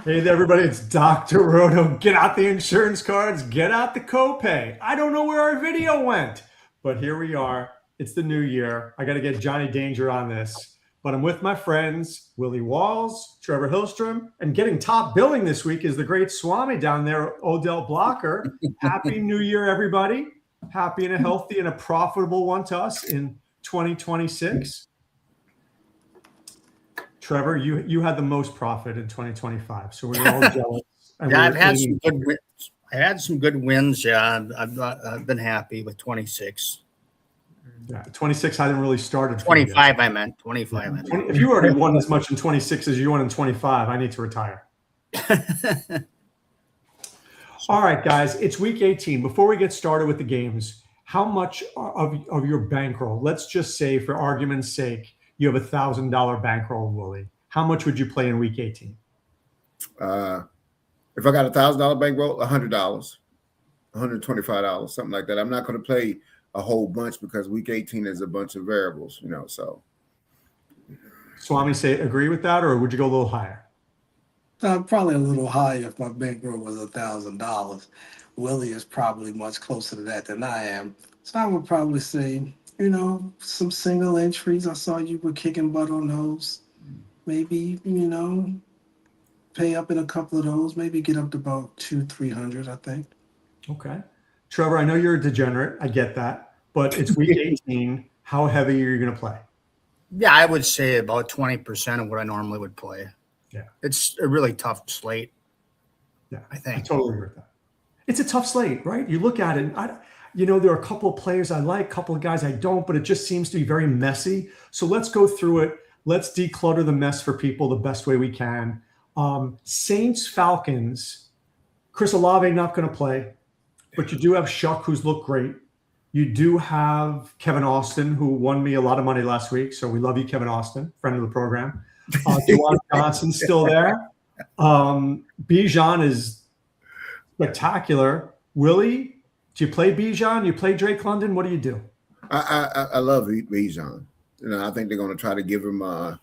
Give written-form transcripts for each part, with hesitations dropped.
Hey there, everybody. It's Dr. Roto. Get out the insurance cards. Get out the copay. I don't know where our video went, but here we are. It's the new year. I got to get Johnny Danger on this. But I'm with my friends, Willie Walls, Trevor Hillstrom, and getting top billing this week is the Great Swame down there, Odell Blocker. Happy New Year, everybody. Happy and a healthy and a profitable one to us in 2026. Trevor, you had the most profit in 2025, so we're all jealous. Yeah, I've had some good wins. I had some good wins. Yeah, I've been happy with 26. Yeah, 26 hadn't really started. 25, I meant 25. Yeah. If you already won as much in 26 as you won in 25, I need to retire. All right, guys, it's week 18. Before we get started with the games, how much of your bankroll? Let's just say, for argument's sake, you have $1,000 bankroll, Willie. How much would you play in week 18? If I got $1,000 bankroll, $100, $125, something like that. I'm not going to play a whole bunch because week 18 is a bunch of variables, so. Swami, agree with that, or would you go a little higher? Probably a little higher if my bankroll was $1,000. Willie is probably much closer to that than I am. So I would probably say, some single entries. I saw you were kicking butt on those. Maybe, pay up in a couple of those. Maybe get up to about $200-300, I think. Okay. Trevor, I know you're a degenerate. I get that. But it's week 18. How heavy are you going to play? Yeah, I would say about 20% of what I normally would play. Yeah. It's a really tough slate. Yeah, I think. I totally agree with that. It's a tough slate, right? You look at it, there are a couple of players I like, a couple of guys I don't, but it just seems to be very messy. So let's go through it. Let's declutter the mess for people the best way we can. Saints, Falcons, Chris Olave not going to play, but you do have Shuck, who's looked great. You do have Kevin Austin, who won me a lot of money last week. So we love you, Kevin Austin, friend of the program. Dewan Johnson's still there. Bijan is spectacular. Willie, do you play Bijan? You play Drake London? What do you do? I love Bijan. I think they're going to try to give him, I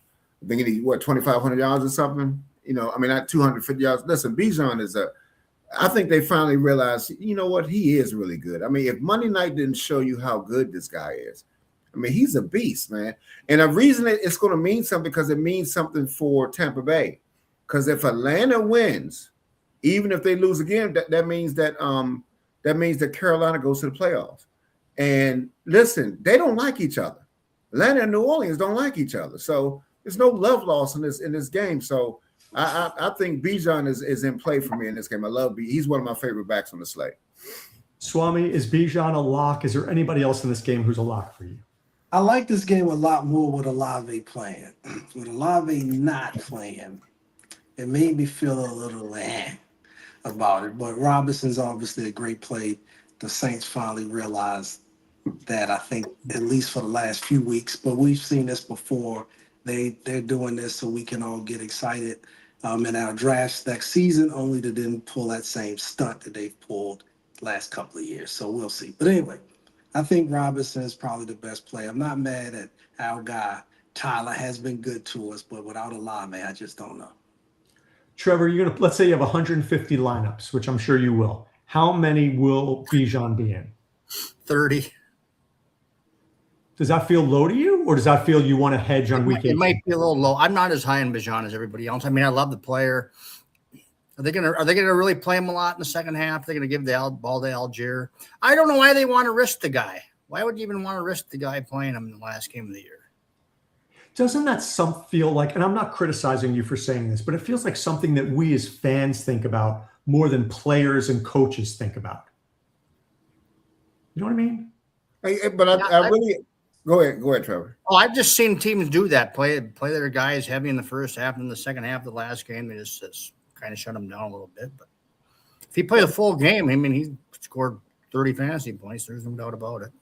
think he needs, 2,500 yards or something? Not 250 yards. Listen, Bijan I think they finally realized, he is really good. If Monday night didn't show you how good this guy is, he's a beast, man. And the reason it's going to mean something because it means something for Tampa Bay. Because if Atlanta wins, even if they lose again, that means that Carolina goes to the playoffs. And listen, they don't like each other. Atlanta and New Orleans don't like each other. So there's no love lost in this game. So I think Bijan is in play for me in this game. I love Bijan. He's one of my favorite backs on the slate. Swami, is Bijan a lock? Is there anybody else in this game who's a lock for you? I like this game a lot more with Olave playing. With Olave not playing, it made me feel a little about it. But Robinson's obviously a great play. The Saints finally realized that, I think, at least for the last few weeks. But we've seen this before. They're doing this so we can all get excited in our drafts next season, only to then pull that same stunt that they've pulled the last couple of years. So we'll see. But anyway, I think Robinson is probably the best player. I'm not mad at our guy. Tyler has been good to us, but without Olave, I just don't know. Trevor, let's say you have 150 lineups, which I'm sure you will. How many will Bijan be in? 30. Does that feel low to you, or does that feel you want to hedge on week 18? It might be a little low. I'm not as high in Bijan as everybody else. I love the player. Are they gonna really play him a lot in the second half? They're gonna give the ball to Algier. I don't know why they want to risk the guy. Why would you even want to risk the guy playing him in the last game of the year? Doesn't that feel like, and I'm not criticizing you for saying this, but it feels like something that we as fans think about more than players and coaches think about. You know what I mean? But I really go ahead, Trevor. Oh, I've just seen teams do that. Play their guys heavy in the first half, and in the second half of the last game, they just kind of shut him down a little bit. But if he played a full game, he scored 30 fantasy points. There's no doubt about it.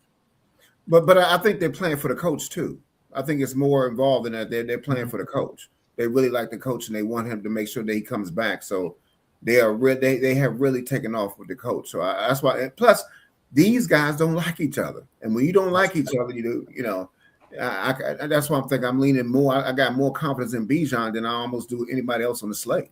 But I think they're playing for the coach too. I think it's more involved in that. They're playing for the coach. They really like the coach, and they want him to make sure that he comes back. So they have really taken off with the coach. So that's why. And plus, these guys don't like each other, and when you don't like each other, that's why I'm thinking I'm leaning more. I got more confidence in Bijan than I almost do anybody else on the slate.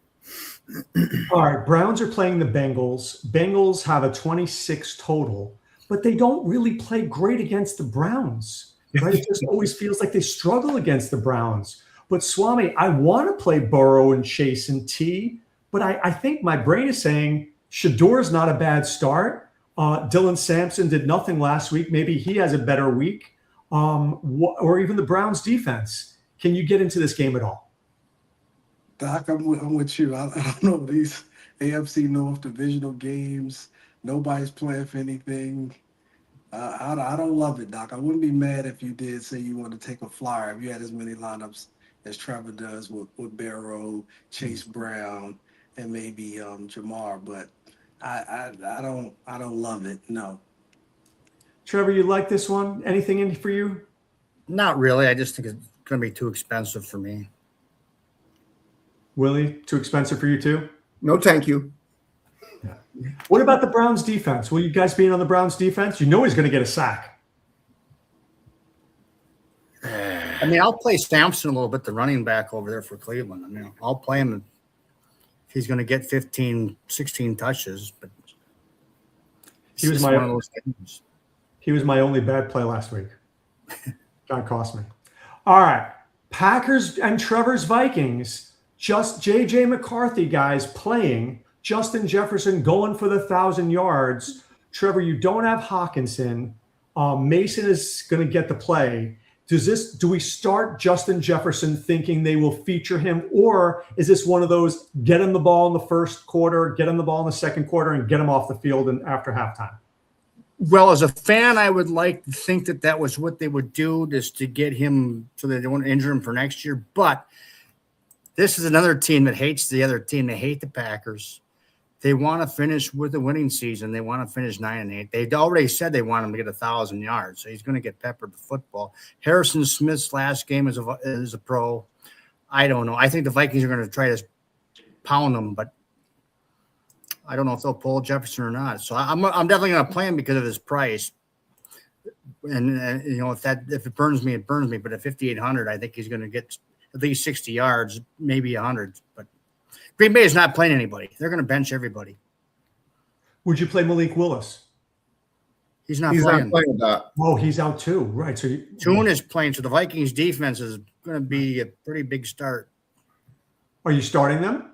All right, Browns are playing the Bengals. Bengals have a 26 total, but they don't really play great against the Browns, right? It just always feels like they struggle against the Browns. But Swami, I want to play Burrow and Chase and T, but I think my brain is saying Shador's not a bad start. Dylan Sampson did nothing last week. Maybe he has a better week. Or even the Browns defense. Can you get into this game at all? Doc, I'm with you. I don't know these AFC North divisional games. Nobody's playing for anything. I don't love it, Doc. I wouldn't be mad if you did say you want to take a flyer if you had as many lineups as Trevor does with Barrow, Chase Brown, and maybe Jamar. But I don't love it. No. Trevor, you like this one? Anything in for you? Not really. I just think it's going to be too expensive for me. Willie, too expensive for you too? No, thank you. Yeah. What about the Browns defense? Will you guys be in on the Browns defense? You know he's going to get a sack. I mean, I'll play Sampson a little bit, the running back over there for Cleveland. I mean, I'll play him if he's going to get 15, 16 touches. But he was one of those games. He was my only bad play last week. God cost me. All right. Packers and Trevor's Vikings. Just J.J. McCarthy, guys, playing. Justin Jefferson going for the 1,000 yards. Trevor, you don't have Hawkinson. Mason is going to get the play. Do we start Justin Jefferson thinking they will feature him, or is this one of those get him the ball in the first quarter, get him the ball in the second quarter, and get him off the field and after halftime? Well, as a fan, I would like to think that was what they would do, just to get him so they don't want to injure him for next year. But this is another team that hates the other team. They hate the Packers. They want to finish with a winning season. They want to finish 9-8. They already said they want him to get 1,000 yards, so he's going to get peppered with football. Harrison Smith's last game as a pro. I don't know. I think the Vikings are going to try to pound them, but I don't know if they'll pull Jefferson or not. So I'm definitely going to play him because of his price. And you know, if it burns me, it burns me. But at 5,800, I think he's going to get at least 60 yards, maybe 100. But Green Bay is not playing anybody. They're going to bench everybody. Would you play Malik Willis? He's not playing. Oh, he's out too. Right. So Tune is playing. So the Vikings defense is going to be a pretty big start. Are you starting them?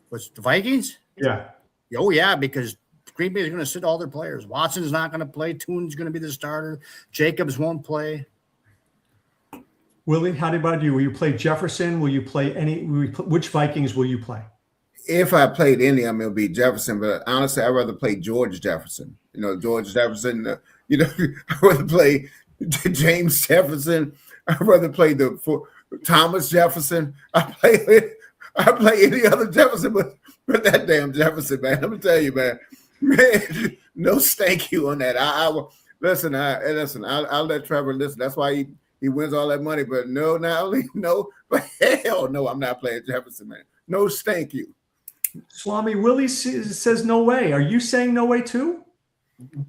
What's the Vikings? Yeah. Oh, yeah, because Green Bay is going to sit all their players. Watson's not going to play. Tune's going to be the starter. Jacobs won't play. Willie, how about you? Will you play Jefferson? Will you play which Vikings will you play? If I played any, it'll be Jefferson. But honestly, I'd rather play George Jefferson. You know, George Jefferson. I'd rather play James Jefferson. I'd rather play Thomas Jefferson. I play any other Jefferson, but that damn Jefferson, man. I'm gonna tell you, man. No, thank you on that. I'll let Trevor listen. That's why he wins all that money. But no, but hell no, I'm not playing Jefferson, man. No, thank you. Swami, Willie says no way. Are you saying no way too?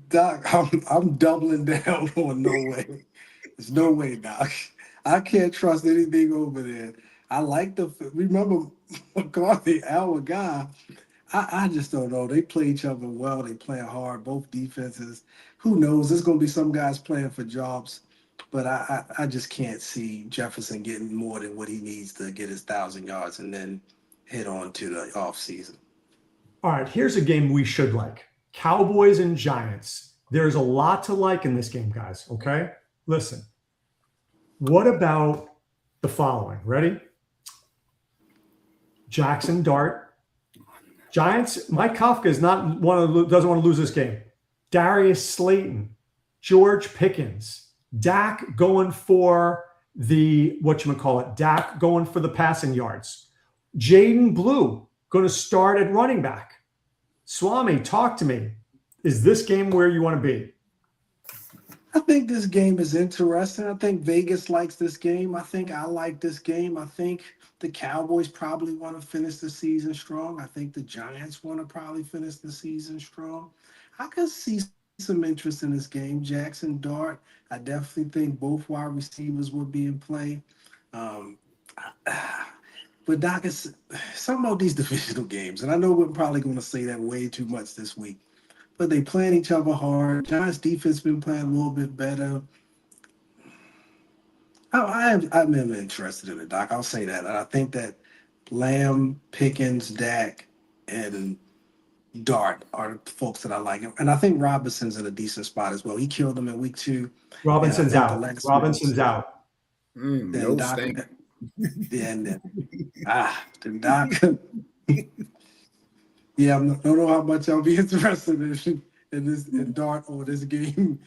Doc, I'm doubling down on no way. There's no way, Doc. I can't trust anything over there. I like remember McCarthy, our guy. I just don't know. They play each other well. They play hard, both defenses. Who knows? There's going to be some guys playing for jobs, but I just can't see Jefferson getting more than what he needs to get his 1,000 yards and then head on to the offseason. All right, here's a game we should like. Cowboys and Giants. There's a lot to like in this game, guys, okay? Listen, what about the following? Ready? Jackson Dart. Giants, Mike Kafka is doesn't want to lose this game. Darius Slayton, George Pickens, Dak going for the Dak going for the passing yards. Jaden Blue going to start at running back. Swami, talk to me. Is this game where you want to be? I think this game is interesting. I think Vegas likes this game. I think I like this game. I think the Cowboys probably want to finish the season strong. I think the Giants want to probably finish the season strong. I could see some interest in this game. Jackson Dart, I definitely think both wide receivers will be in play. But Doc, is something about these divisional games, and I know we're probably going to say that way too much this week, but they playing each other hard. Giants defense been playing a little bit better. I'm interested in it, Doc. I'll say that. And I think that Lamb, Pickens, Dak, and Dart are the folks that I like. And I think Robinson's in a decent spot as well. He killed them in week 2. Robinson's out. Robinson's out. No Doc, stink. then Doc. Yeah, I don't know how much I'll be interested in Dart or this game.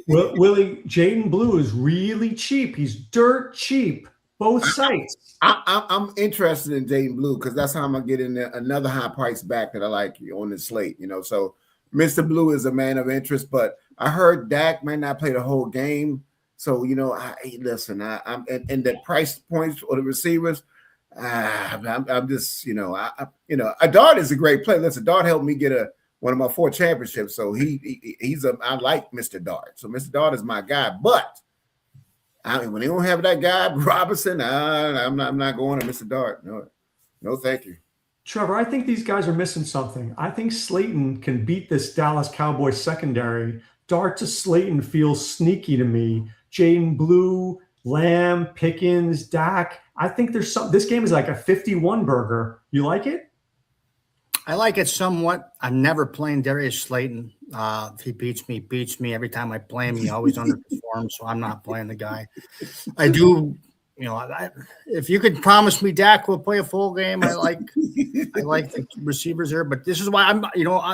Well, Willie, Jaden Blue is really cheap. He's dirt cheap. Both sites. I'm interested in Jaden Blue because that's how I'm gonna get in there, another high price back that I like on the slate. So Mr. Blue is a man of interest, but I heard Dak might not play the whole game. So listen, I'm and the price points for the receivers. I'm just a Dart is a great play. Listen, Dart helped me get one of my 4 championships. So I like Mr. Dart. So Mr. Dart is my guy. But when they don't have that guy, Robinson, I'm not going to Mr. Dart. No, thank you. Trevor, I think these guys are missing something. I think Slayton can beat this Dallas Cowboys secondary. Dart to Slayton feels sneaky to me. Jaden Blue, Lamb, Pickens, Dak. I think there's this game is like a 51 burger. You like it? I like it somewhat. I'm never playing Darius Slayton. If he beats me. Every time I play him, he always underperforms, so I'm not playing the guy. I do, if you could promise me Dak will play a full game, I like the receivers there. But this is why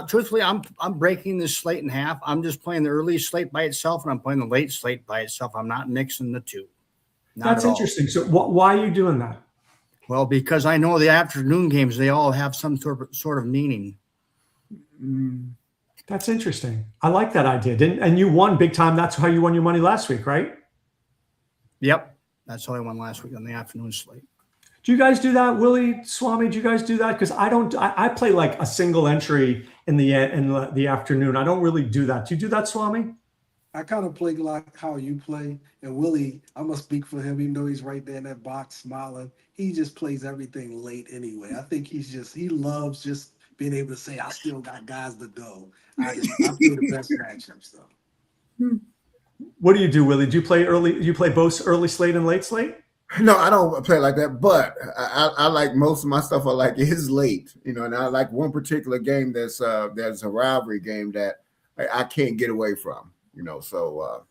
truthfully, I'm breaking this slate in half. I'm just playing the early slate by itself, and I'm playing the late slate by itself. I'm not mixing the two. That's interesting. So why are you doing that? Well, because I know the afternoon games, they all have some sort of meaning. That's interesting. I like that idea. And you won big time. That's how you won your money last week, right? Yep. That's how I won last week on the afternoon slate. Do you guys do that, Willie, Swami? Do you guys do that? Because I don't. I play like a single entry in the afternoon. I don't really do that. Do you do that, Swami? I kind of play like how you play. And Willie, I'm going to speak for him, even though he's right there in that box smiling. He just plays everything late anyway. I think he loves just being able to say, I still got guys to go. I feel the best matchup stuff. What do you do, Willie? Do you play early? You play both early slate and late slate? No, I don't play like that, but I like most of my stuff I like is late, and I like one particular game that's a rivalry game that I can't get away from, so.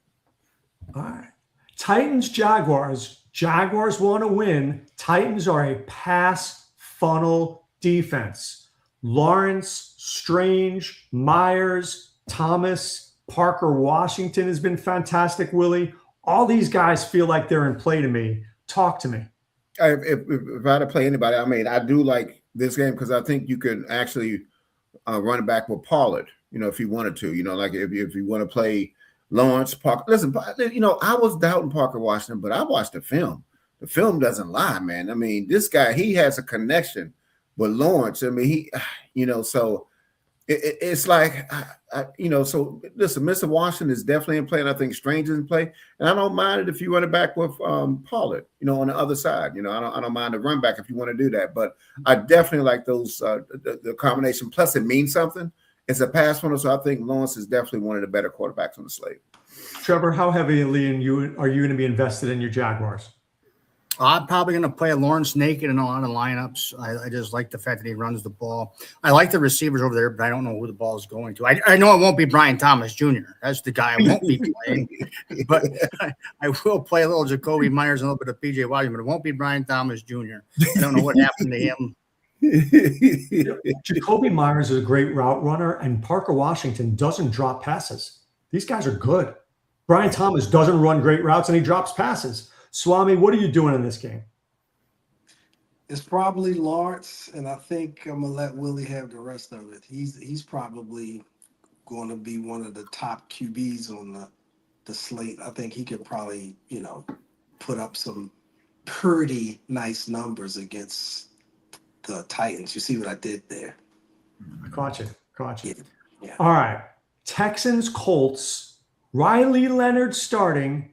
All right. Titans, Jaguars. Jaguars want to win. Titans are a pass funnel defense. Lawrence, Strange, Myers, Thomas, Parker, Washington has been fantastic, Willie. All these guys feel like they're in play to me. Talk to me. If I had to play anybody, I do like this game because I think you could actually run it back with Pollard, if you wanted to, like if you want to play Lawrence, Parker. Listen, I was doubting Parker Washington, but I watched the film. The film doesn't lie, man. This guy, he has a connection with Lawrence. So it's like, so listen, Mr. Washington is definitely in play, and I think Strange is in play. And I don't mind it if you run it back with Pollard, on the other side. I don't mind the run back if you want to do that. But I definitely like those, the combination. Plus, it means something. It's a pass funnel, so I think Lawrence is definitely one of the better quarterbacks on the slate. Trevor, how heavily are you going to be invested in your Jaguars? I'm probably going to play Lawrence naked in a lot of lineups. I just like the fact that he runs the ball. I like the receivers over there, but I don't know who the ball is going to. I know it won't be Brian Thomas Jr. That's the guy I won't be playing. But I will play a little Jacoby Myers and a little bit of P.J. Washington, but it won't be Brian Thomas Jr. I don't know what happened to him. Jacoby Myers is a great route runner, and Parker Washington doesn't drop passes. These guys are good. Brian Thomas doesn't run great routes, and he drops passes. Swami, what are you doing in this game? It's probably Lawrence, and I think I'm gonna let Willie have the rest of it. He's probably going to be one of the top QBs on the slate. I think he could probably put up some pretty nice numbers against the Titans. You see what I did there? Caught you. Yeah. All right. Texans, Colts. Riley Leonard starting.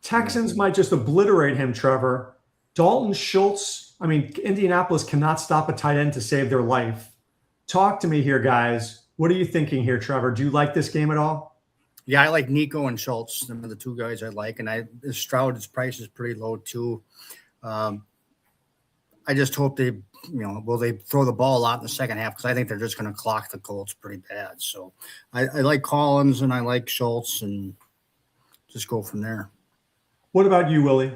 Texans might just obliterate him, Trevor. Dalton Schultz. I mean, Indianapolis cannot stop a tight end to save their life. Talk to me here, guys. What are you thinking here, Trevor? Do you like this game at all? Yeah, I like Nico and Schultz. Them are the two guys I like. And Stroud's price is pretty low too. I just hope will they throw the ball a lot in the second half, because I think they're just going to clock the Colts pretty bad. So I like Collins and I like Schultz, and just go from there. What about you, Willie?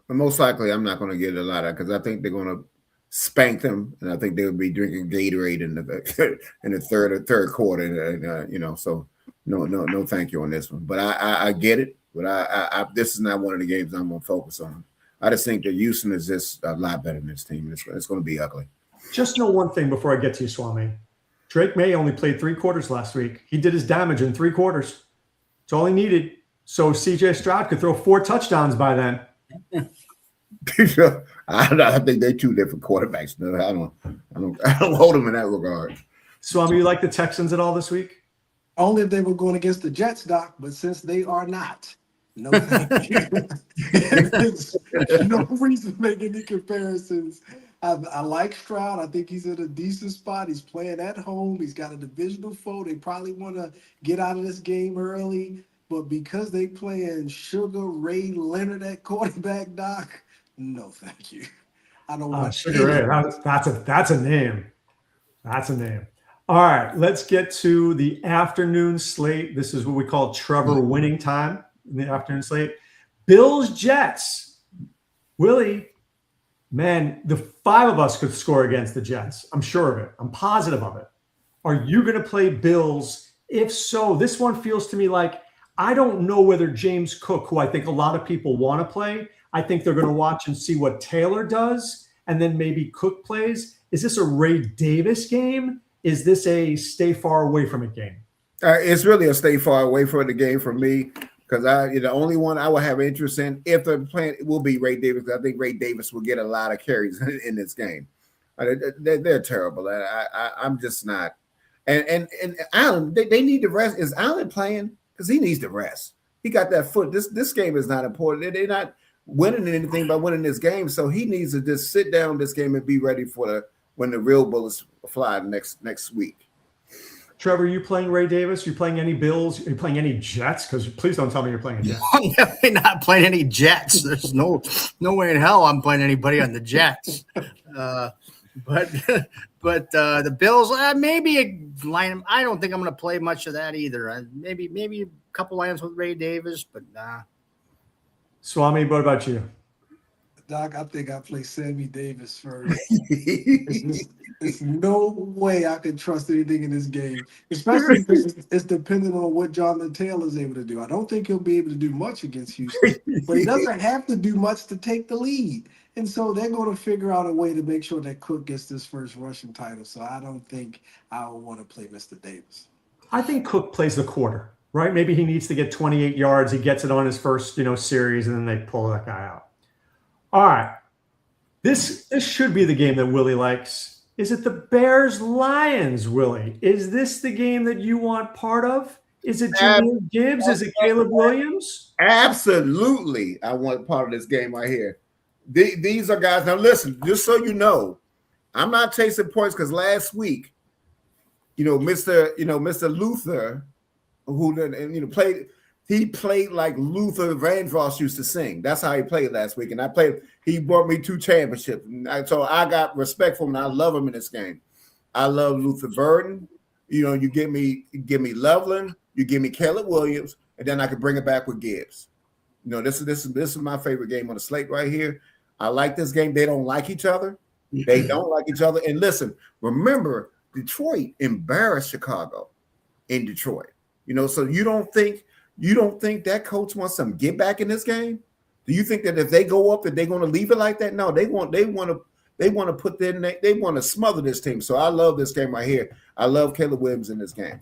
Most likely, I'm not going to get a lot of, because I think they're going to spank them, and I think they'll be drinking Gatorade in the third quarter. So no, thank you on this one. But I get it. But I this is not one of the games I'm going to focus on. I just think that Houston is just a lot better than this team. It's going to be ugly. Just know one thing before I get to you, Swami. Drake May only played 3 quarters last week. He did his damage in 3 quarters. It's all he needed. So CJ Stroud could throw 4 touchdowns by then. I think they're 2 different quarterbacks. No, I don't hold them in that regard. Swami, you like the Texans at all this week? Only if they were going against the Jets, Doc, but since they are not, no thank you. There's no reason to make any comparisons. I like Stroud. I think he's in a decent spot. He's playing at home. He's got a divisional foe. They probably want to get out of this game early. But because they playing Sugar Ray Leonard at quarterback, Doc, no thank you. I don't want Sugar Ray. That's a name. That's a name. All right, let's get to the afternoon slate. This is what we call Trevor winning time in the afternoon slate. Bills, Jets. Willie, man, the 5 of us could score against the Jets. I'm sure of it. I'm positive of it. Are you going to play Bills? If so, this one feels to me like, I don't know whether James Cook, who I think a lot of people want to play, I think they're going to watch and see what Taylor does, and then maybe Cook plays. Is this a Ray Davis game? Is this a stay far away from it game? It's really a stay far away from the game for me, because the only one I will have interest in, if they're playing, it will be Ray Davis. I think Ray Davis will get a lot of carries in this game. They're terrible. I'm just not. And Allen, they need to rest. Is Allen playing? Because he needs to rest. He got that foot. This game is not important. They're not winning anything by winning this game. So he needs to just sit down this game and be ready for when the real bullets fly next week. Trevor, are you playing Ray Davis? Are you playing any Bills? Are you playing any Jets? Because please don't tell me you're playing a Jets. I'm definitely not playing any Jets. There's no way in hell I'm playing anybody on the Jets. But the Bills, maybe a line. I don't think I'm going to play much of that either. Maybe a couple lines with Ray Davis, but nah. Swami, what about you? Doc, I think I play Sammy Davis first. There's no way I can trust anything in this game, especially because it's dependent on what Jonathan Taylor is able to do. I don't think he'll be able to do much against Houston, but he doesn't have to do much to take the lead. And so they're going to figure out a way to make sure that Cook gets this first rushing title. So I don't think I would want to play Mr. Davis. I think Cook plays the quarter, right? Maybe he needs to get 28 yards. He gets it on his first, series, and then they pull that guy out. All right. This should be the game that Willie likes. Is it the Bears-Lions, Willie? Is this the game that you want part of? Is it Jimmy Gibbs? Is it Caleb Williams? Absolutely. I want part of this game right here. These are guys. Now, listen, just so you know, I'm not chasing points because last week, Mr. Luther, who played, he played like Luther Vandross used to sing. That's how he played last week. And he brought me 2 championships. So I got respect for him, and I love him in this game. I love Luther Burden. You give me Loveland, you give me Caleb Williams, and then I can bring it back with Gibbs. This is my favorite game on the slate right here. I like this game. They don't like each other. They don't like each other. And listen, remember, Detroit embarrassed Chicago in Detroit. So you don't think that coach wants some get back in this game? Do you think that if they go up that they're going to leave it like that? No, they want to put they want to smother this team. So I love this game right here. I love Caleb Williams in this game.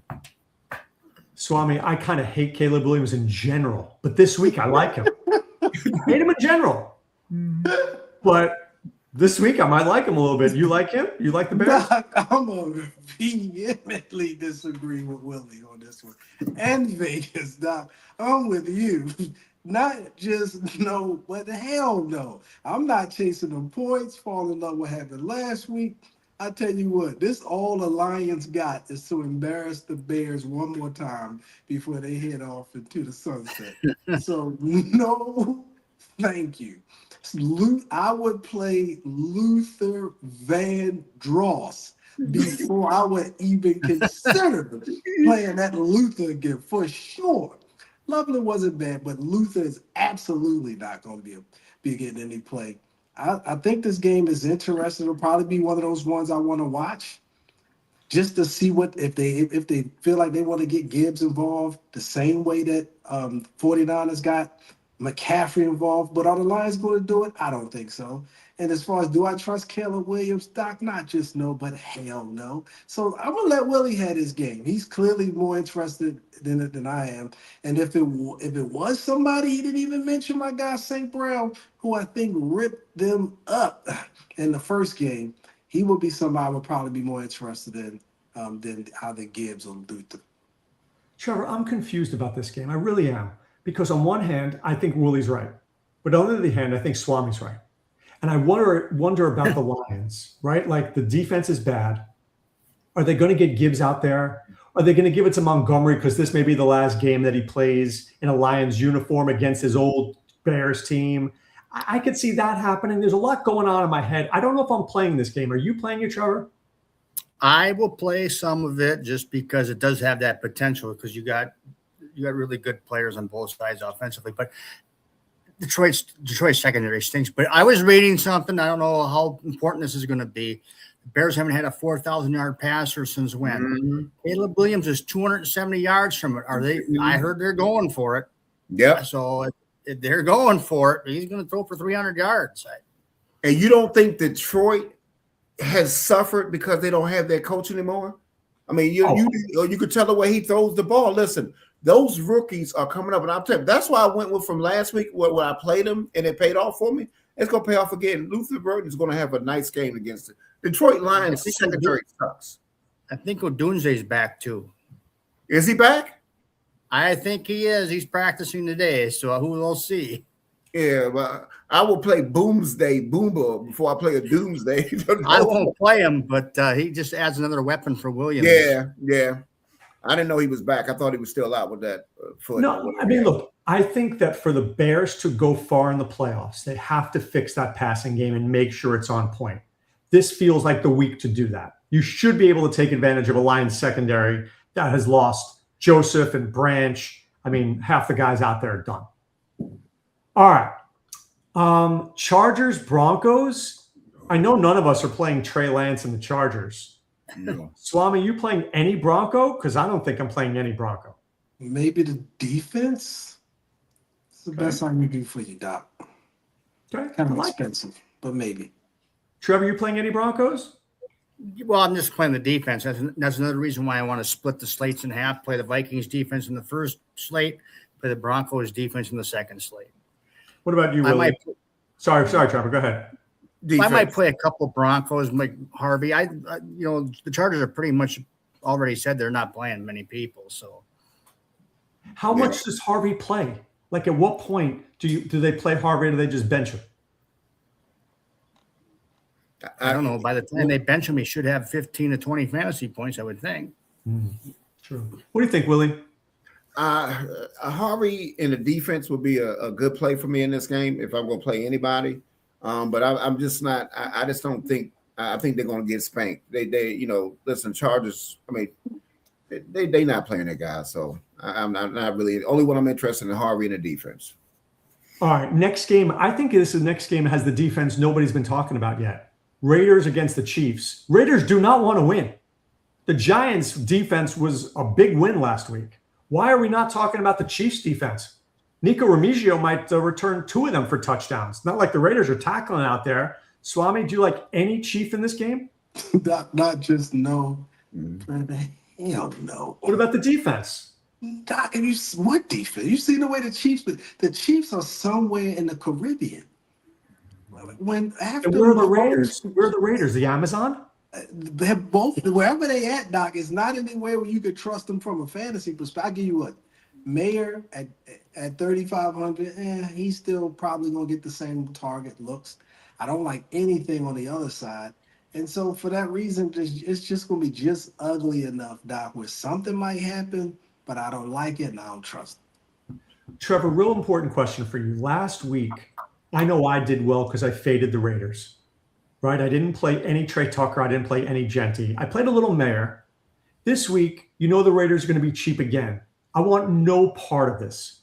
Swami, I kind of hate Caleb Williams in general, but this week I like him. I hate him in general. But this week I might like him a little bit. You like him? You like the Bears? I'm going to vehemently disagree with Willie on this one. And Vegas, Doc, I'm with you. Not just no, but hell no. I'm not chasing them points, falling in love with what happened last week. I tell you what, this all the Lions got is to embarrass the Bears one more time before they head off into the sunset. So no, thank you. I would play Luther Vandross before I would even consider playing that Luther again for sure. Loveland wasn't bad, but Luther is absolutely not going to be getting any play. I think this game is interesting. It'll probably be one of those ones I want to watch just to see what if they feel like they want to get Gibbs involved the same way that 49ers got McCaffrey involved. But are the Lions going to do it? I don't think so. And as far as do I trust Caleb Williams, Doc? Not just no, but hell no. So I'm gonna let Willie have his game. He's clearly more interested than I am. And if it was somebody he didn't even mention, my guy St. Brown, who I think ripped them up in the first game, he would be somebody I would probably be more interested in than either Gibbs or Luther. Trevor, I'm confused about this game. I really am. Because on one hand, I think Willie's right. But on the other hand, I think Swami's right. And I wonder about the Lions, right? Like the defense is bad. Are they going to get Gibbs out there? Are they going to give it to Montgomery because this may be the last game that he plays in a Lions uniform against his old Bears team? I could see that happening. There's a lot going on in my head. I don't know if I'm playing this game. Are you playing it, Trevor? I will play some of it just because it does have that potential because you got really good players on both sides offensively. But Detroit's secondary stinks. But I was reading something. I don't know how important this is going to be. The Bears haven't had a 4,000-yard passer since when? Mm-hmm. Caleb Williams is 270 yards from it. Are they? I heard they're going for it. Yeah. So if they're going for it, he's going to throw for 300 yards. And you don't think Detroit has suffered because they don't have their coach anymore? I mean, you could tell the way he throws the ball. Listen, those rookies are coming up, and I'm telling you, that's why I went with from last week where I played them and it paid off for me. It's going to pay off again. Luther Burton is going to have a nice game against it. Detroit Lions secondary sucks. I think Odunze's back too. Is he back? I think he is. He's practicing today, so who will see? Yeah, but I will play Boomsday Boomba before I play a Doomsday. I won't play him, but he just adds another weapon for Williams. Yeah. I didn't know he was back. I thought he was still out with that foot. No, I mean, look, I think that for the Bears to go far in the playoffs, they have to fix that passing game and make sure it's on point. This feels like the week to do that. You should be able to take advantage of a Lions secondary that has lost Joseph and Branch. I mean, half the guys out there are done. All right. Chargers, Broncos. I know none of us are playing Trey Lance and the Chargers. No. Swami, you playing any Bronco? Because I don't think I'm playing any Bronco. Maybe the defense. It's the best I can do for you, Doc. Okay. Kind of expensive, but maybe. Trevor, you playing any Broncos? Well, I'm just playing the defense. That's another reason why I want to split the slates in half, play the Vikings defense in the first slate, play the Broncos defense in the second slate. What about you, Willie? Sorry, Trevor. Go ahead. Defense. I might play a couple Broncos, like Harvey. The Chargers are pretty much already said they're not playing many people. So, how much does Harvey play? Like, at what point do they play Harvey, or do they just bench him? I don't know. By the time they bench him, he should have 15 to 20 fantasy points, I would think. True. What do you think, Willie? Harvey in the defense would be a good play for me in this game if I'm going to play anybody. But I'm just not. I just don't think. I think they're going to get spanked. They listen, Chargers. I mean, they not playing that guy. So I'm not really. The only one I'm interested in Harvey in the defense. All right, next game. I think this is the next game has the defense nobody's been talking about yet. Raiders against the Chiefs. Raiders do not want to win. The Giants' defense was a big win last week. Why are we not talking about the Chiefs' defense? Nico Remigio might return 2 of them for touchdowns. Not like the Raiders are tackling out there. Swami, do you like any Chief in this game? Not just no. Hell no. What about the defense? Doc, what defense? You seen the way the Chiefs are somewhere in the Caribbean. Where are the Raiders? Where are the Raiders? The Amazon? They're both wherever they at, Doc. It's not anywhere where you could trust them from a fantasy perspective. I'll give you what, Mayer at 3,500, he's still probably gonna get the same target looks. I don't like anything on the other side. And so for that reason, it's just gonna be just ugly enough, Doc, where something might happen, but I don't like it and I don't trust it. Trevor, real important question for you. Last week, I know I did well because I faded the Raiders, right? I didn't play any Trey Tucker. I didn't play any Genty. I played a little Mayer. This week, you know the Raiders are going to be cheap again. I want no part of this.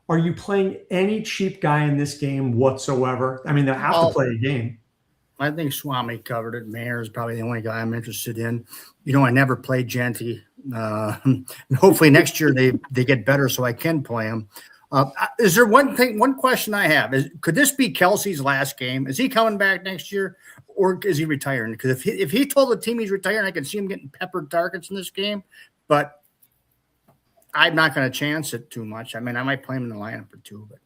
Are you playing any cheap guy in this game whatsoever? I mean, they have to play a game. I think Swami covered it. Mayer is probably the only guy I'm interested in. You know, I never played Genty. Hopefully next year they get better so I can play him. Is there one question I have is, could this be Kelsey's last game? Is he coming back next year or is he retiring? Because if he told the team he's retiring, I could see him getting peppered targets in this game, but I'm not going to chance it too much. I mean, I might play him in the lineup or two, but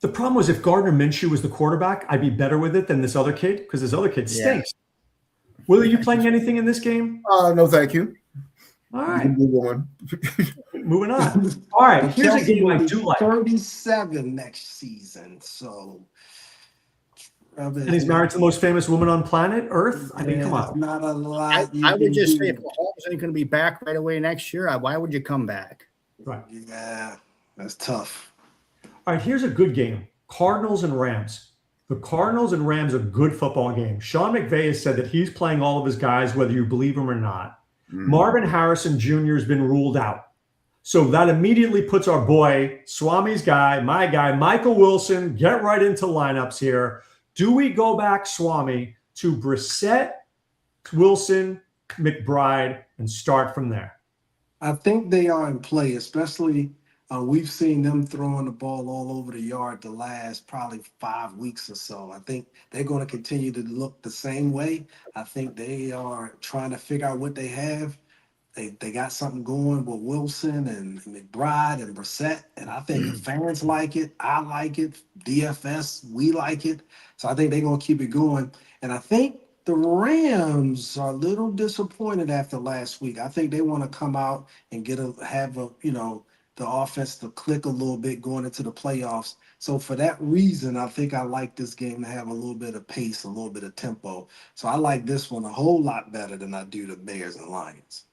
the problem was if Gardner Minshew was the quarterback, I'd be better with it than this other kid because this other kid stinks. Yeah. Will, are you playing anything in this game? No, thank you. All right. Move on. Moving on. All right. Here's a game I do like. 37 next season. So. And he's married to the most famous woman on planet Earth. I mean, come on. Not a lot. I would just say if Mahomes ain't going to be back right away next year, why would you come back? Right. Yeah, that's tough. All right, here's a good game. Cardinals and Rams. The Cardinals and Rams are a good football game. Sean McVay has said that he's playing all of his guys, whether you believe him or not. Marvin Harrison Jr. has been ruled out. So that immediately puts our boy, Swami's guy, my guy, Michael Wilson, get right into lineups here. Do we go back, Swami, to Brissett, Wilson, McBride, and start from there? I think they are in play, especially we've seen them throwing the ball all over the yard the last probably 5 weeks or so. I think they're going to continue to look the same way. I think they are trying to figure out what they have. They got something going with Wilson and McBride and Brissett, and I think the fans like it. I like it. DFS, we like it. So I think they're going to keep it going. And I think the Rams are a little disappointed after last week. I think they want to come out and have the offense to click a little bit going into the playoffs. So for that reason, I think I like this game to have a little bit of pace, a little bit of tempo. So I like this one a whole lot better than I do the Bears and Lions.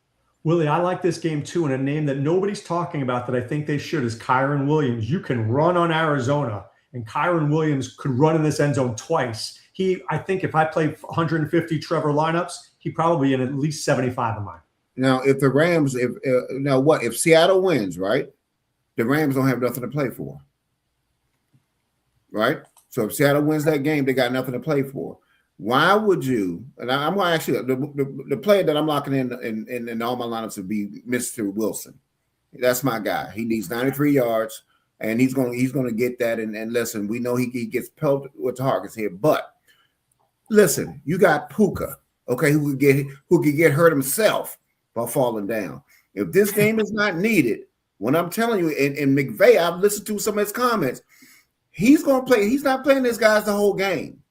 Willie, I like this game too, and a name that nobody's talking about that I think they should is Kyron Williams. You can run on Arizona, and Kyron Williams could run in this end zone twice. I think if I play 150 Trevor lineups, he'd probably be in at least 75 of mine. Now, if the Rams, if Seattle wins, right, the Rams don't have nothing to play for, right? So if Seattle wins that game, they got nothing to play for. Why would you? And I'm going to actually the player that I'm locking in all my lineups would be Mr. Wilson. That's my guy. He needs 93 yards, and he's going to get that. And listen, we know he gets pelted with targets here, but listen, you got Puka, okay, who could get hurt himself by falling down. If this game is not needed, when I'm telling you, and McVay, I've listened to some of his comments, he's going to play. He's not playing these guys the whole game.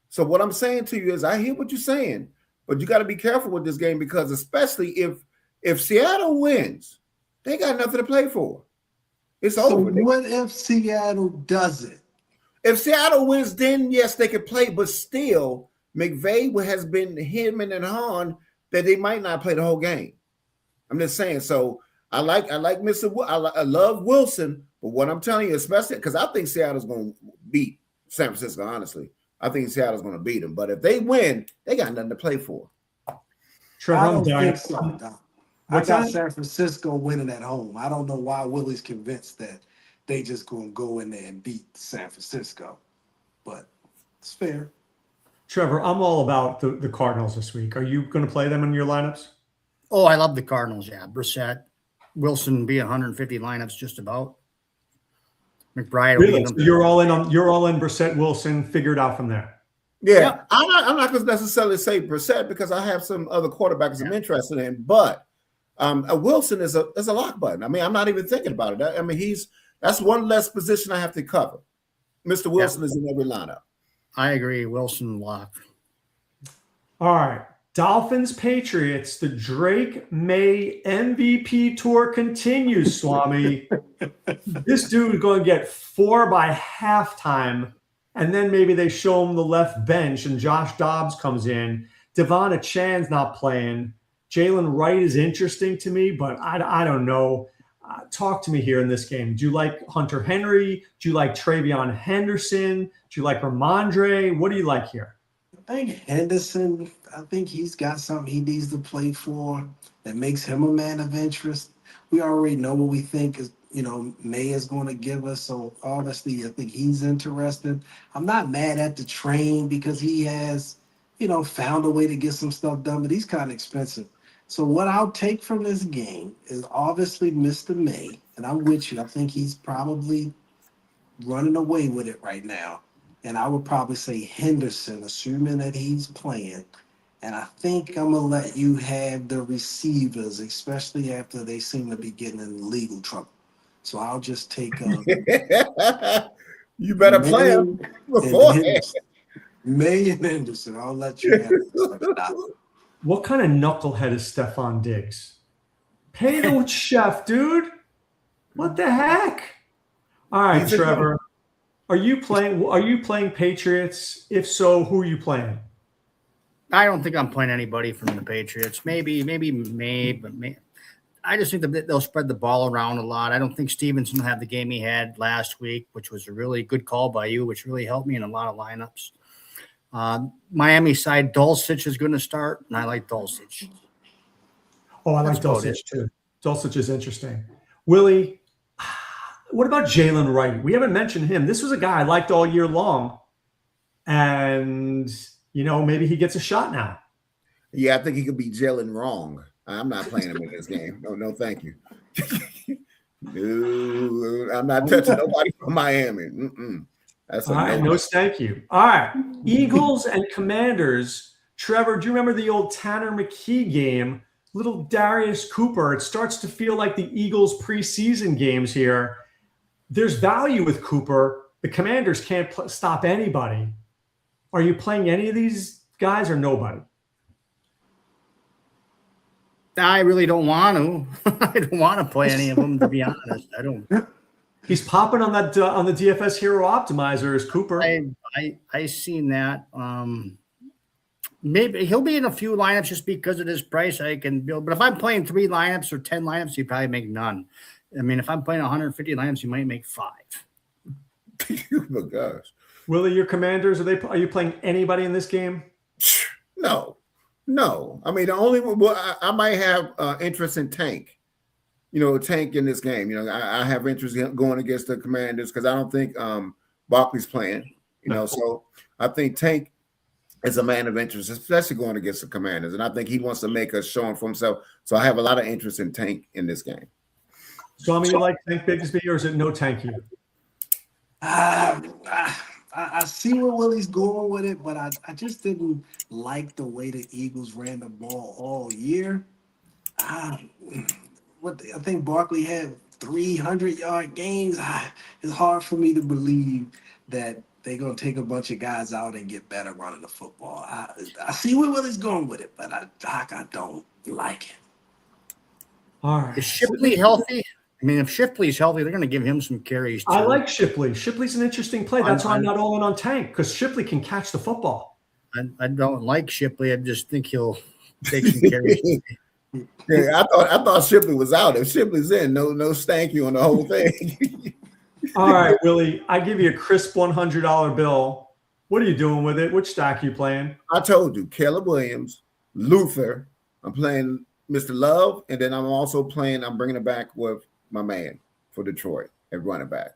So what I'm saying to you is I hear what you're saying, but you got to be careful with this game because especially if Seattle wins, they got nothing to play for. It's over. So what if Seattle does it? If Seattle wins, then yes, they could play, but still, McVay has been hemming and hawing that they might not play the whole game. I'm just saying. So I like I love Wilson, but what I'm telling you, especially because I think Seattle's going to beat San Francisco. Honestly, I think Seattle's going to beat them. But if they win, they got nothing to play for. Trevor, I don't think so. I got that? San Francisco winning at home. I don't know why Willie's convinced that they just going to go in there and beat San Francisco, but it's fair. Trevor, I'm all about the Cardinals this week. Are you going to play them in your lineups? Oh, I love the Cardinals. Yeah, Brissett, Wilson be 150 lineups just about. McBride. Really? So you're all in Brissett, Wilson. Figure it out from there. Yeah. I'm not going to necessarily say Brissett because I have some other quarterbacks I'm interested in, but Wilson is a lock button. I mean, I'm not even thinking about it. I mean, that's one less position I have to cover. Mr. Wilson is in every lineup. I agree. Wilson lock. All right. Dolphins, Patriots, the Drake May MVP tour continues, Swami. This dude is going to get 4 by halftime, and then maybe they show him the left bench, and Josh Dobbs comes in. Devon Chan's not playing. Jalen Wright is interesting to me, but I don't know. Talk to me here in this game. Do you like Hunter Henry? Do you like Travion Henderson? Do you like Ramondre? What do you like here? I think Henderson, I think he's got something he needs to play for that makes him a man of interest. We already know what we think is, May is going to give us. So obviously, I think he's interested. I'm not mad at the train because he has, found a way to get some stuff done, but he's kind of expensive. So what I'll take from this game is obviously Mr. May, and I'm with you. I think he's probably running away with it right now. And I would probably say Henderson, assuming that he's playing. And I think I'm going to let you have the receivers, especially after they seem to be getting in legal trouble. So I'll just take you better play him beforehand. May and Henderson. I'll let you have it. What kind of knucklehead is Stephon Diggs? Pay the chef, dude. What the heck? All right, Trevor. Are you playing Patriots? If so, who are you playing? I don't think I'm playing anybody from the Patriots. Maybe May, but I just think that they'll spread the ball around a lot. I don't think Stevenson will have the game he had last week, which was a really good call by you, which really helped me in a lot of lineups. Miami side, Dulcich is going to start, and I like Dulcich. Oh, I like Dulcich too. Dulcich is interesting. Willie, what about Jalen Wright? We haven't mentioned him. This was a guy I liked all year long, and maybe he gets a shot now. Yeah, I think he could be Jalen wrong. I'm not playing him in this game. No, thank you. No, I'm not touching nobody from Miami. That's all right. No, thank you. All right. Eagles and Commanders. Trevor, do you remember the old Tanner McKee game? Little Darius Cooper. It starts to feel like the Eagles preseason games here. There's value with Cooper. The Commanders can't stop anybody. Are you playing any of these guys or nobody? I really don't want to. I don't want to play any of them, to be honest. I don't. He's popping on that on the DFS Hero Optimizer is Cooper. I seen that. Maybe he'll be in a few lineups just because of his price. I can build, but if I'm playing 3 lineups or 10 lineups, you probably make none. I mean, if I'm playing 150 lineups, you might make 5. Oh my gosh, Willie, your Commanders are you playing anybody in this game? No. I mean, the only I might have interest in Tank. Tank in this game. I have interest in going against the Commanders because I don't think Barkley's playing. So I think Tank is a man of interest, especially going against the Commanders, and I think he wants to make a showing for himself. So I have a lot of interest in Tank in this game. So, you like Tank Bigsby, or is it no Tank you? I see where Willie's going with it, but I just didn't like the way the Eagles ran the ball all year. I think Barkley had 300-yard games. It's hard for me to believe that they're going to take a bunch of guys out and get better running the football. I see where Willie's going with it, but I don't like it. All right. Is Shipley healthy? I mean, if Shipley's healthy, they're going to give him some carries too. I like Shipley. Shipley's an interesting play. That's why I'm not all in on Tank, because Shipley can catch the football. I don't like Shipley. I just think he'll take some carries. Yeah, I thought Shipley was out. If Shipley's in, no stank you on the whole thing. All right, Willie, I give you a crisp $100 bill. What are you doing with it? Which stack are you playing? I told you, Caleb Williams, Luther. I'm playing Mr. Love, and then I'm bringing it back with my man for Detroit at running back.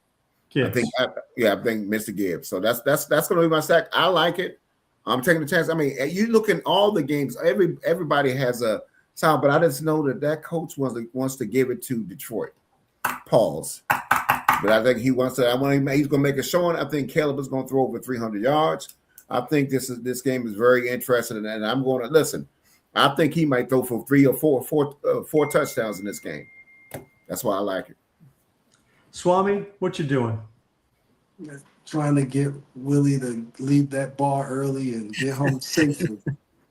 Gibbs. I think Mr. Gibbs. So that's going to be my stack. I like it. I'm taking a chance. I mean, you look in all the games. Everybody has a sound, but I just know that coach wants to give it to Detroit. Pause. But I think he wants to. He's going to make a showing. I think Caleb is going to throw over 300 yards. I think this game is very interesting, and I'm going to listen. I think he might throw for 3 or 4 touchdowns in this game. That's why I like it. Swami, what you doing? Trying to get Willie to leave that bar early and get home safely.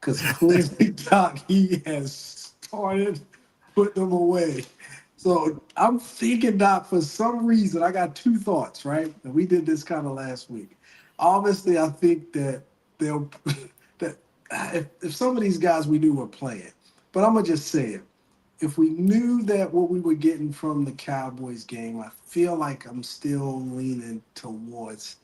because clearly, Doc, he has started putting them away. So I'm thinking, Doc, for some reason, I got two thoughts, right? And we did this kind of last week. Obviously, I think that they'll that if some of these guys we knew were playing, but I'm gonna just say it. If we knew that what we were getting from the Cowboys game, I feel like I'm still leaning towards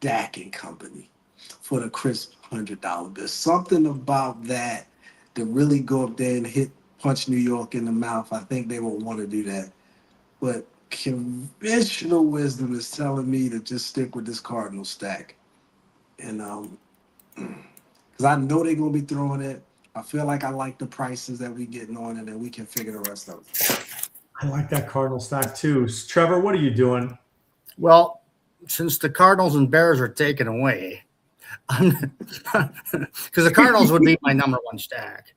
Dak and company for the crisp $100. There's something about that to really go up there and punch New York in the mouth. I think they will want to do that. But conventional wisdom is telling me to just stick with this Cardinal stack. And because I know they're going to be throwing it. I feel like I like the prices that we getting on, and then we can figure the rest out. I like that Cardinal stack too. Trevor, what are you doing? Well, since the Cardinals and Bears are taken away, because the Cardinals would be my number one stack,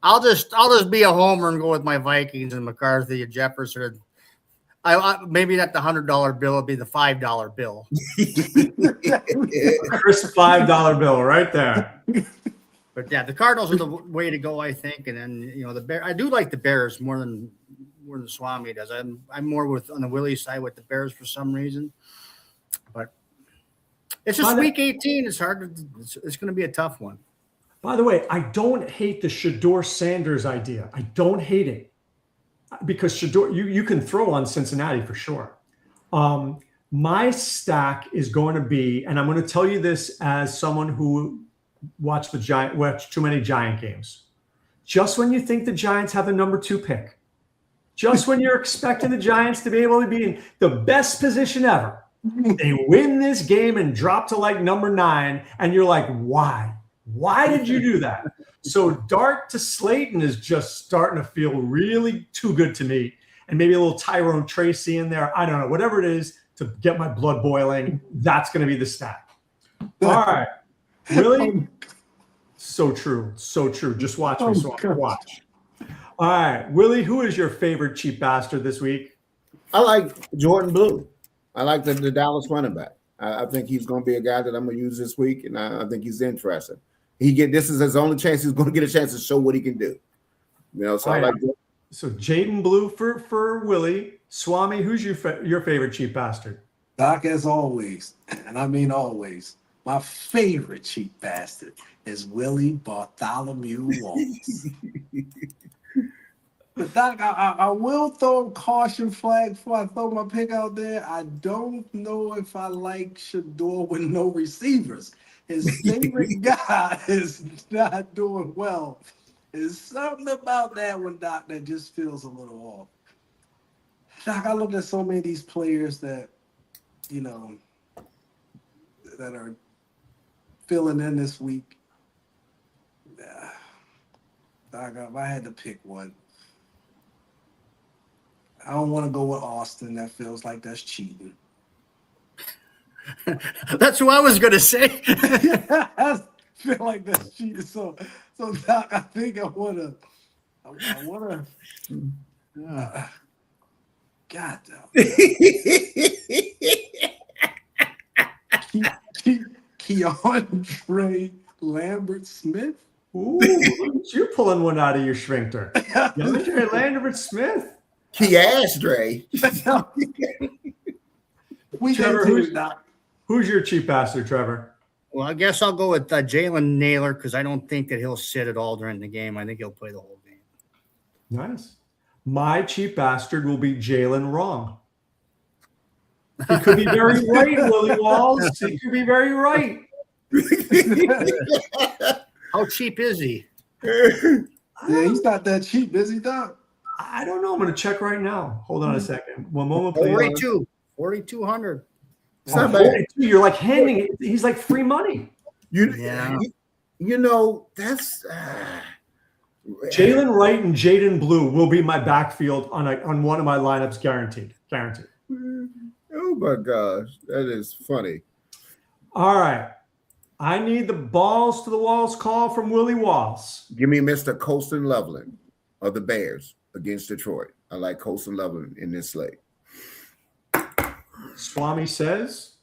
I'll just be a homer and go with my Vikings and McCarthy and Jefferson. I maybe not the $100 bill, it'll be the $5 bill. Crisp $5 bill right there. But yeah, the Cardinals are the way to go, I think. And then the Bear. I do like the Bears more than Swami does. I'm more on the Willie side with the Bears for some reason. But it's just week 18. It's hard to. It's going to be a tough one. By the way, I don't hate the Shador Sanders idea. I don't hate it because Shador, you can throw on Cincinnati for sure. My stack is going to be, and I'm going to tell you this as someone who watched too many Giant games. Just when you think the Giants have the number 2 pick, just when you're expecting the Giants to be able to be in the best position ever, they win this game and drop to like number 9, and you're like, why? Why did you do that? So Dart to Slayton is just starting to feel really too good to me, and maybe a little Tyrone Tracy in there. I don't know, whatever it is to get my blood boiling. That's going to be the stack. All right. Really? So true. So true. Just watch me. So watch. All right. Willie, who is your favorite cheap bastard this week? I like Jordan Blue. I like the Dallas running back. I think he's going to be a guy that I'm going to use this week, and I think he's interesting. This is his only chance. He's going to get a chance to show what he can do. So I like that. So Jaden Blue for Willie. Swami, who's your favorite cheap bastard? Doc, as always, and I mean always, my favorite cheap bastard is Willie Bartholomew Walls. But Doc, I will throw a caution flag before I throw my pick out there. I don't know if I like Shador with no receivers. His favorite guy is not doing well. There's something about that one, Doc, that just feels a little off. Doc, I look at so many of these players that, that are filling in this week. Doc, if I had to pick one, I don't want to go with Austin. That feels like that's cheating. That's who I was going to say. I feel like that's cheating. So Doc, I think I want to. God, Keandre Lambert Smith. Ooh, you're pulling one out of your shrinkter. Keandre Lambert Smith. Keandre. Trevor, who's your cheap bastard, Trevor? Well, I guess I'll go with Jalen Naylor because I don't think that he'll sit at all during the game. I think he'll play the whole game. Nice. My cheap bastard will be Jalen Wrong. He could be very right, Willie Walls. He could be very right. How cheap is he? Yeah, he's not that cheap, is he, Doc? I don't know. I'm going to check right now. Hold on a second. One moment, please. 4,200. You're like handing it. He's like free money. That's Jalen Wright and Jaden Blue will be my backfield on one of my lineups, guaranteed. Oh my gosh, that is funny. All right, I need the balls to the walls call from Willie Walls. Give me Mr. Colston Loveland of the Bears against Detroit. I like Colston Loveland in this slate. Swami says,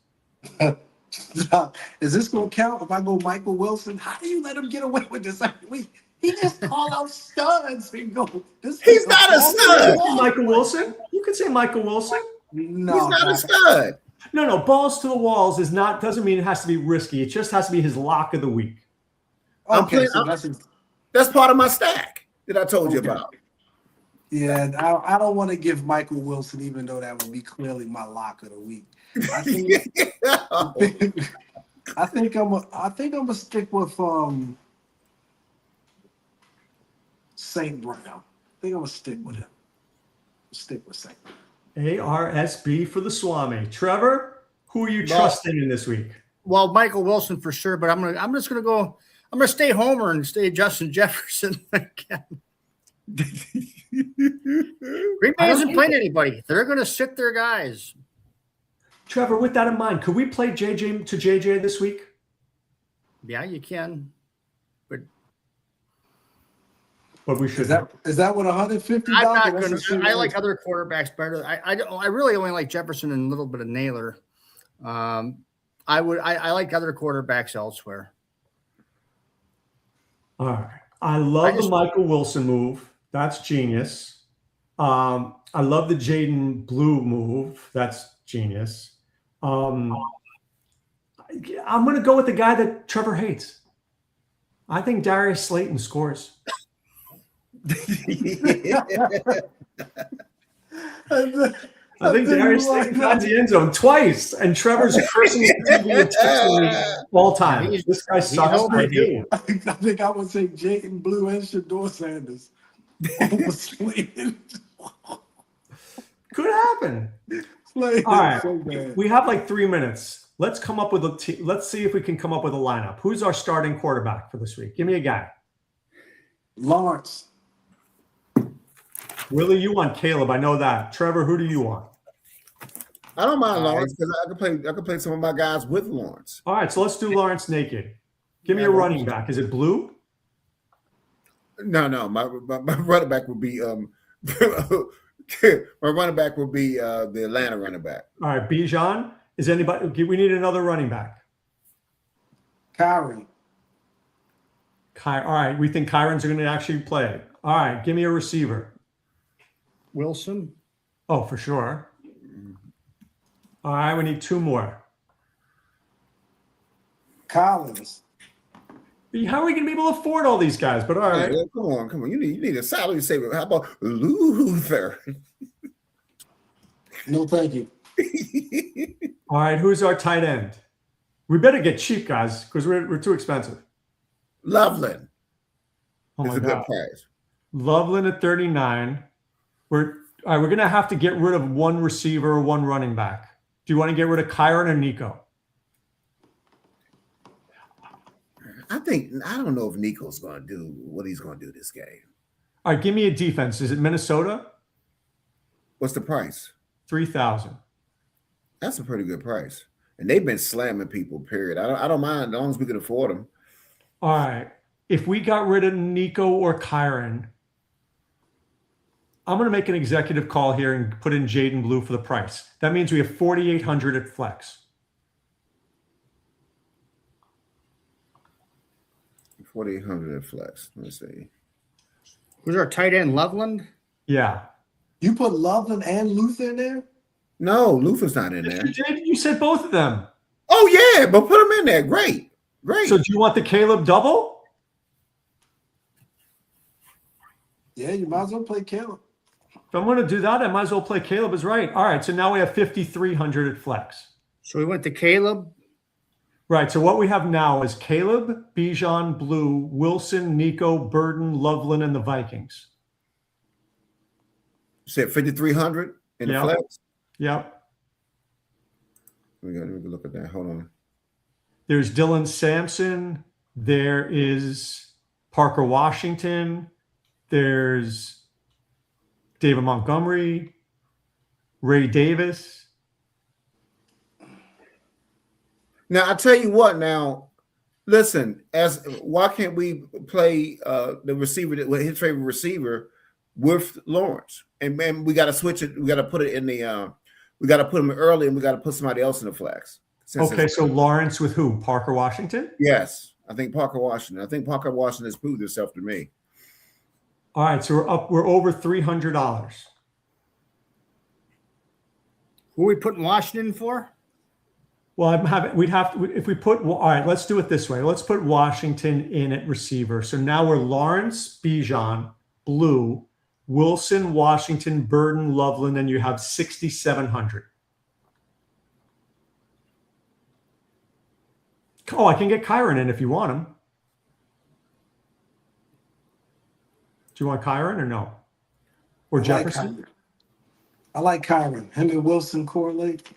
Is this going to count if I go Michael Wilson? How do you let him get away with this every week? He just call out studs and go. He's not a stud. Michael Wilson. You could say Michael Wilson. No, He's not a stud. No. Balls to the walls doesn't mean it has to be risky. It just has to be his lock of the week. Okay, so that's part of my stack that I told you about. Yeah, I don't want to give Michael Wilson, even though that would be clearly my lock of the week. I think I'm gonna stick with St. Brown. I think I'm gonna stick with him. Stick with St. Brown. ARSB for the Swami. Trevor, who are you trusting in this week? Well, Michael Wilson for sure, but I'm gonna stay Homer and stay Justin Jefferson again. Green Bay hasn't played anybody. They're gonna sit their guys. Trevor, with that in mind, could we play JJ this week? Yeah, you can. But we should. Is that what $150? I'm not gonna. I like other quarterbacks better. I really only like Jefferson and a little bit of Naylor. I like other quarterbacks elsewhere. All right. I love the Michael Wilson move. That's genius. I love the Jaden Blue move. That's genius. I'm going to go with the guy that Trevor hates. I think Darius Slayton scores. I think Darius Slayton finds the end zone twice, and Trevor's cursing all time. This guy sucks. I think I would say Jaden Blue and Shador Sanders. Could happen. All right, so we have like 3 minutes. Let's come up with let's see if we can come up with a lineup. Who's our starting quarterback for this week? Give me a guy. Lawrence. Willie, you want Caleb. I know that. Trevor, who do you want? I don't mind Lawrence because I could play some of my guys with Lawrence. All right, so let's do Lawrence naked. Give me a running back. Is it Blue? No. My running back would be my running back would be the Atlanta running back. All right, Bijan. Is anybody? We need another running back. Kyron. All right, we think Kyron's going to actually play. All right, give me a receiver. Wilson. Oh, for sure. All right, we need 2 more. Collins. How are we going to be able to afford all these guys? But all right. Come on. You need a salary saver. How about Luther? No, thank you. All right, who's our tight end? We better get cheap, guys, because we're too expensive. Loveland. Oh my God. God. Good price. Loveland at 39. We're going to have to get rid of 1 receiver or 1 running back. Do you want to get rid of Kyron or Nico? I don't know if Nico's going to do what he's going to do this game. All right, give me a defense. Is it Minnesota? What's the price? 3,000. That's a pretty good price. And they've been slamming people, period. I don't mind as long as we can afford them. All right. If we got rid of Nico or Kyron, I'm going to make an executive call here and put in Jaden Blue for the price. That means we have 4,800 at flex. 4,800 at flex. Let's see. Who's our tight end? Loveland? Yeah. You put Loveland and Luther in there? No, Luther's not in there. You said both of them. Oh, yeah, but put them in there. Great. So do you want the Caleb double? Yeah, you might as well play Caleb. If I'm going to do that, I might as well play Caleb is right. All right, so now we have 5,300 at flex. So we went to Caleb. Right, so what we have now is Caleb, Bijan, Blue, Wilson, Nico, Burden, Loveland, and the Vikings. You said 5,300 in the flex? Yep. We got to look at that. Hold on. There's Dylan Sampson. There is Parker Washington. There's David Montgomery, Ray Davis. Now, I tell you what, listen, why can't we play the receiver, his favorite receiver, with Lawrence? And we got to switch it. We got to put it in we got to put him early, and we got to put somebody else in the flex. Okay, so Lawrence with who? Parker Washington? Yes, I think Parker Washington. I think Parker Washington has proved himself to me. All right, so we're over $300. Who are we putting Washington for? Well, we'd have to, if we put, all right, let's do it this way. Let's put Washington in at receiver. So now we're Lawrence, Bijan, Blue, Wilson, Washington, Burden, Loveland, and you have 6,700. Oh, I can get Kyron in if you want him. Do you want Kyron or no? Or Jefferson? I like Kyron. Him and Wilson correlate.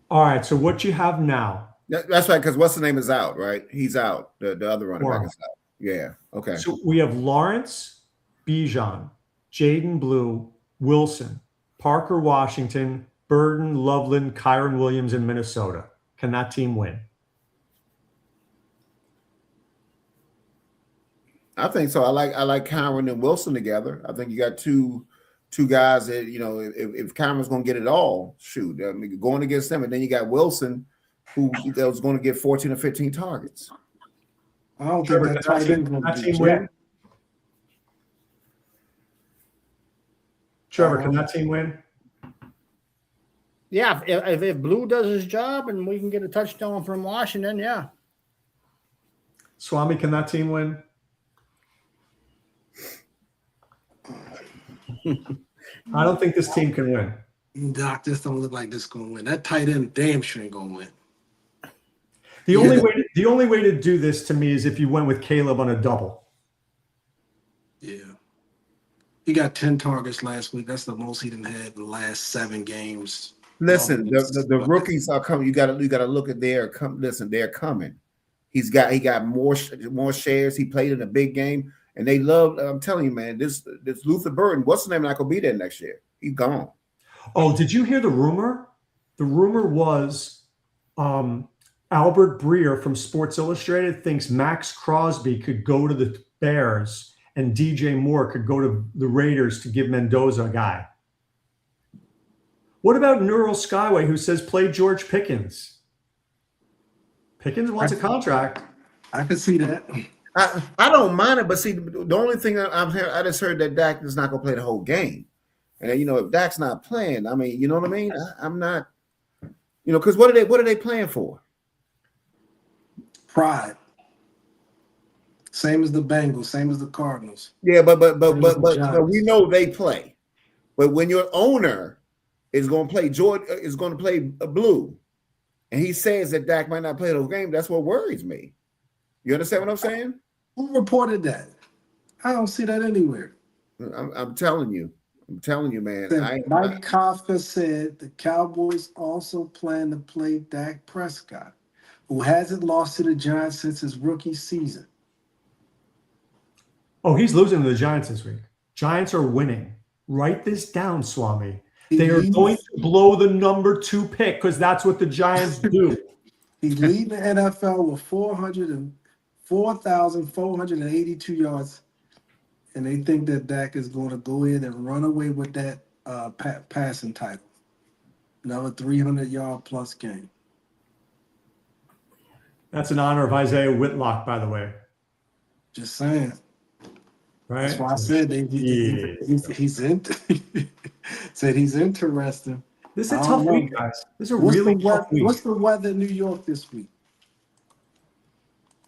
All right, so what you have now? That's right, because what's the name is out, right? He's out. The other running back is out. Yeah. Okay. So we have Lawrence, Bijan, Jaden Blue, Wilson, Parker Washington, Burden, Loveland, Kyron Williams in Minnesota. Can that team win? I think so. I like Kyron and Wilson together. I think you got two guys that, if Kyron's going to get it all, shoot, I mean, going against them, and then you got Wilson, who was going to get 14 or 15 targets. I don't think that tight end going to team win. Trevor, can that team win? Yeah, if Blue does his job and we can get a touchdown from Washington, yeah. Swami, can that team win? I don't think this team can win. Doc, this don't look like this going to win. That tight end damn sure ain't going to win. The only way to do this to me is if you went with Caleb on a double. Yeah. He got 10 targets last week. That's the most he done had in the last 7 games. Listen, the rookies are coming. You got to look at their come. Listen, they're coming. He got more shares. He played in a big game, and they love. I'm telling you, man, this Luther Burden. What's the name? Not gonna be there next year. He's gone. Oh, did you hear the rumor? The rumor was Albert Breer from Sports Illustrated thinks Max Crosby could go to the Bears and DJ Moore could go to the Raiders to give Mendoza a guy. What about Neural Skyway, who says play George Pickens? Pickens wants a contract. I can see that. I don't mind it, but see, the only thing I'm hearing, I just heard that Dak is not going to play the whole game. And if Dak's not playing, I mean, you know what I mean? I'm not, because what are they playing for? Pride. Same as the Bengals, same as the Cardinals. Yeah, but we know they play. But when your owner is going to play Blue, and he says that Dak might not play the whole game, that's what worries me. You understand what I'm saying? Who reported that? I don't see that anywhere. I'm telling you, man. Mike Kafka said the Cowboys also plan to play Dak Prescott, who hasn't lost to the Giants since his rookie season. Oh, he's losing to the Giants this week. Giants are winning. Write this down, Swami. They are going to blow the number 2 pick because that's what the Giants do. He's leading the NFL with 4,482 yards, and they think that Dak is going to go in and run away with that passing title. Another 300-yard plus game. That's in honor of Isaiah Whitlock, by the way. Just saying. Right? That's why I said he's interesting. This is a tough week, guys. This is a really tough week. What's the weather in New York this week?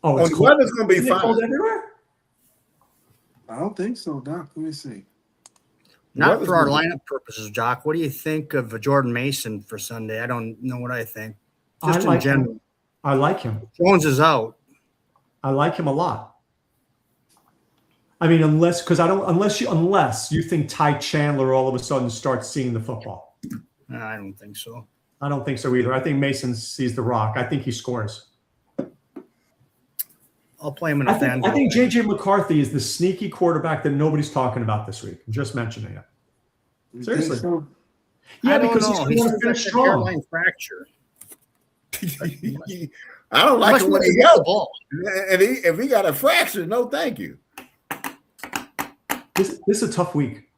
Oh, it's the weather's going to be fine. Cold everywhere? I don't think so, Doc. Let me see. Not for our lineup purposes, Doc. What do you think of Jordan Mason for Sunday? I don't know what I think. Just in general. I like him. Jones is out. I like him a lot. I mean, unless you think Ty Chandler all of a sudden starts seeing the football. I don't think so. I don't think so either. I think Mason sees the rock. I think he scores. I'll play him in a fan. I think J.J. McCarthy is the sneaky quarterback that nobody's talking about this week. I'm just mentioning it. Seriously. So? Yeah, because he's going to finish strong. Fracture. I don't like him when he got the ball. And if he got a fracture, no thank you. This is a tough week.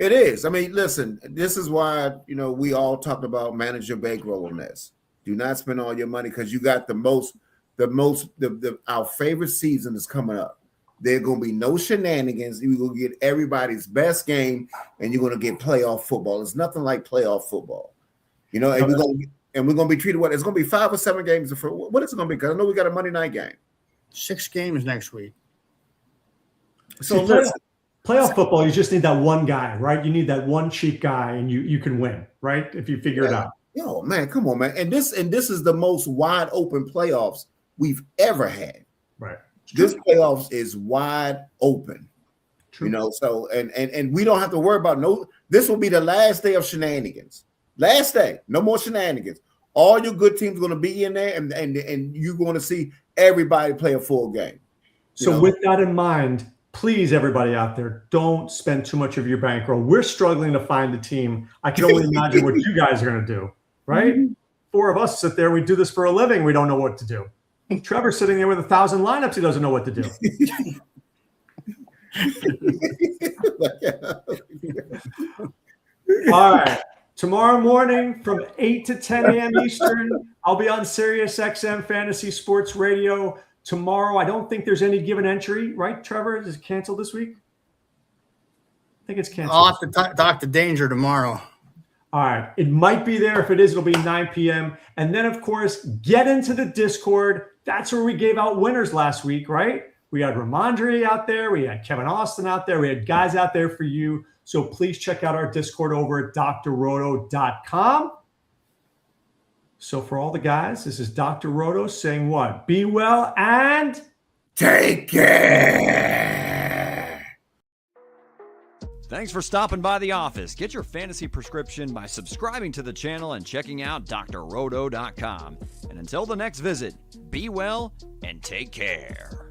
It is. I mean, listen, this is why, we all talked about manage your bankroll on this. Do not spend all your money because you got our favorite season is coming up. There's going to be no shenanigans. You're going to get everybody's best game, and you're going to get playoff football. It's nothing like playoff football. And we're going to be treated it's going to be 5 or 7 games. What is it going to be? Because I know we got a Monday night game. 6 games next week. So listen. Playoff football, you just need that one guy, right? You need that one cheap guy, and you can win, right? If you figure it out. Yo, man, come on, man. And this is the most wide open playoffs we've ever had. Right. This playoffs is wide open. True. So and we don't have to worry about this will be the last day of shenanigans. Last day, no more shenanigans. All your good teams are going to be in there, and you're going to see everybody play a full game. So with that in mind, please, everybody out there, don't spend too much of your bankroll. We're struggling to find a team. I can only imagine what you guys are going to do, right? 4 of us sit there. We do this for a living. We don't know what to do. Trevor's sitting there with 1,000 lineups. He doesn't know what to do. All right. Tomorrow morning from 8 to 10 a.m. Eastern, I'll be on Sirius XM Fantasy Sports Radio. Tomorrow, I don't think there's any given entry, right, Trevor? Is it canceled this week? I think it's canceled. I'll have to talk to Danger tomorrow. All right. It might be there. If it is, it'll be 9 p.m. And then, of course, get into the Discord. That's where we gave out winners last week, right? We had Ramondre out there. We had Kevin Austin out there. We had guys out there for you. So please check out our Discord over at drroto.com. So for all the guys, this is Dr. Roto saying what? Be well and take care. Thanks for stopping by the office. Get your fantasy prescription by subscribing to the channel and checking out drroto.com. And until the next visit, be well and take care.